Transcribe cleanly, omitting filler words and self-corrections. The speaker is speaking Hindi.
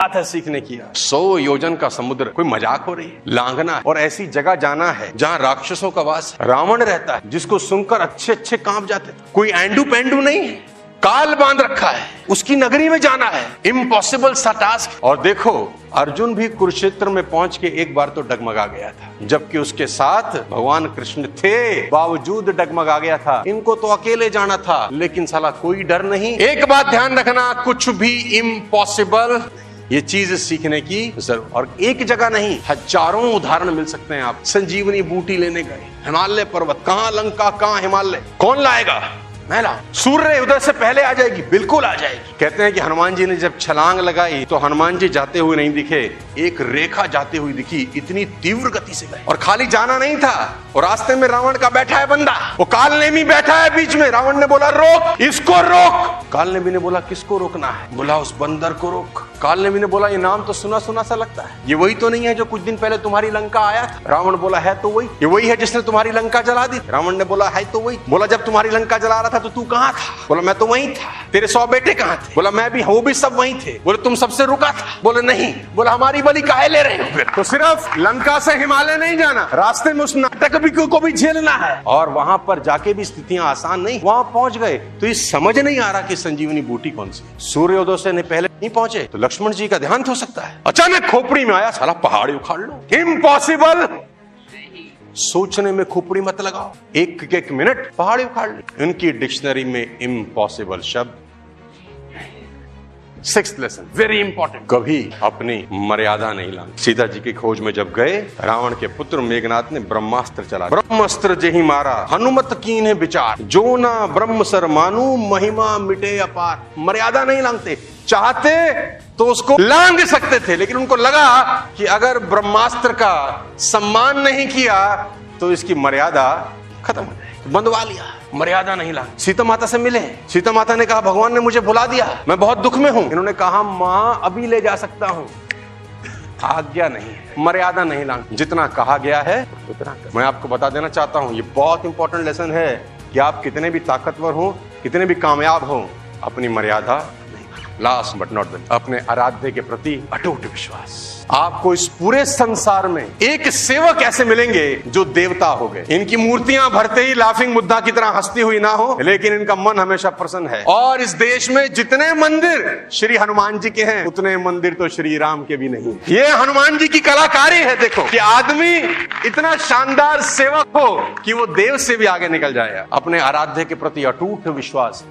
बात है सीखने की। 100 योजन का समुद्र कोई मजाक हो रही है? लांघना है और ऐसी जगह जाना है जहाँ राक्षसों का वास है। रावण रहता है जिसको सुनकर अच्छे अच्छे कांप जाते थे। कोई एंडू पेंडू नहीं है, काल बांध रखा है, उसकी नगरी में जाना है, इम्पॉसिबल सा टास्क। और देखो अर्जुन भी कुरुक्षेत्र में पहुंच के एक बार तो डगमगा गया था, जबकि उसके साथ भगवान कृष्ण थे, बावजूद डगमगा गया था। इनको तो अकेले जाना था, लेकिन साला कोई डर नहीं। एक बात ध्यान रखना, कुछ भी इम्पॉसिबल, ये चीज सीखने की जरूर। और एक जगह नहीं, हजारों उदाहरण मिल सकते हैं। आप संजीवनी बूटी लेने गए, हिमालय पर्वत, कहां लंका कहां हिमालय, कौन लाएगा? मैं लाऊं। सूर्य उदय से पहले आ जाएगी, बिल्कुल आ जाएगी। कहते हैं कि हनुमान जी ने जब छलांग लगाई तो हनुमान जी जाते हुए नहीं दिखे, एक रेखा जाते हुई दिखी, इतनी तीव्र गति से गए। और खाली जाना नहीं था, और रास्ते में रावण का बैठा है बंदा, वो कालनेमी बैठा है बीच में। रावण ने बोला रोक, इसको रोक। कालनेमी ने बोला किसको रोकना है? बोला उस बंदर को रोक। कालनेमी ने बोला ये नाम तो सुना सुना सा लगता है, ये वही तो नहीं है जो कुछ दिन पहले तुम्हारी लंका आया था? रावण बोला है तो वही, ये वही है जिसने तुम्हारी लंका जला दी। रावण ने बोला है तो वही। बोला जब तुम्हारी लंका जला रहा था तो तू कहाँ था? बोला मैं तो वहीं था। तेरे 100 बेटे कहाँ थे? बोला मैं भी, वो भी सब वहीं थे। बोले तुम सबसे रुका था? बोले नहीं। बोला हमारी बलि काहे ले रहे हो फिर? तो सिर्फ लंका से हिमालय नहीं जाना, रास्ते में उस नाटक भी को भी झेलना है। और वहां पर जाके भी स्थितियां आसान नहीं। वहां पहुंच गए तो ये समझ नहीं आ रहा कि संजीवनी बूटी कौन सी। सूर्योदय से पहले नहीं पहुंचे तो लक्ष्मण जी का देहांत हो सकता है। अचानक खोपड़ी में आया, साला पहाड़ी उखाड़ लो। इम्पॉसिबल। सोचने में खोपड़ी मत लगाओ, एक एक मिनट पहाड़ी उखाड़ लो। उनकी डिक्शनरी में इम्पॉसिबल शब्द। 6th लेसन वेरी इंपॉर्टेंट, कभी अपनी मर्यादा नहीं लानी। सीता जी की खोज में जब गए, रावण के पुत्र मेघनाथ ने ब्रह्मास्त्र चला, ब्रह्मास्त्र जेहि मारा, हनुमत कीन्हे विचार, जो ना ब्रह्म सर मानू, महिमा मिटे अपार। मर्यादा नहीं लांघते, चाहते तो उसको लांघ सकते थे, लेकिन उनको लगा कि अगर ब्रह्मास्त्र का सम्मान नहीं किया तो इसकी मर्यादा खत्म हो जाएगी, बंधवा लिया। मर्यादा नहीं ला। सीता माता से मिले, सीता माता ने कहा भगवान ने मुझे बुला दिया, मैं बहुत दुख में हूं। इन्होंने कहा मां अभी ले जा सकता हूं। आज्ञा नहीं है, मर्यादा नहीं ला। जितना कहा गया है उतना। मैं आपको बता देना चाहता हूं, ये बहुत इंपॉर्टेंट लेसन है कि आप कितने भी ताकतवर हो, कितने भी कामयाब हो, अपनी मर्यादा। लास्ट बट नॉट द, अपने आराध्य के प्रति अटूट विश्वास। आपको इस पूरे संसार में एक सेवक ऐसे मिलेंगे जो देवता हो गए। इनकी मूर्तियां भरते ही लाफिंग बुद्धा की तरह हंसती हुई ना हो, लेकिन इनका मन हमेशा प्रसन्न है। और इस देश में जितने मंदिर श्री हनुमान जी के हैं, उतने मंदिर तो श्री राम के भी नहीं। ये हनुमान जी की कलाकारी है। देखो कि आदमी इतना शानदार सेवक हो कि वो देव से भी आगे निकल जाए। अपने आराध्य के प्रति अटूट विश्वास।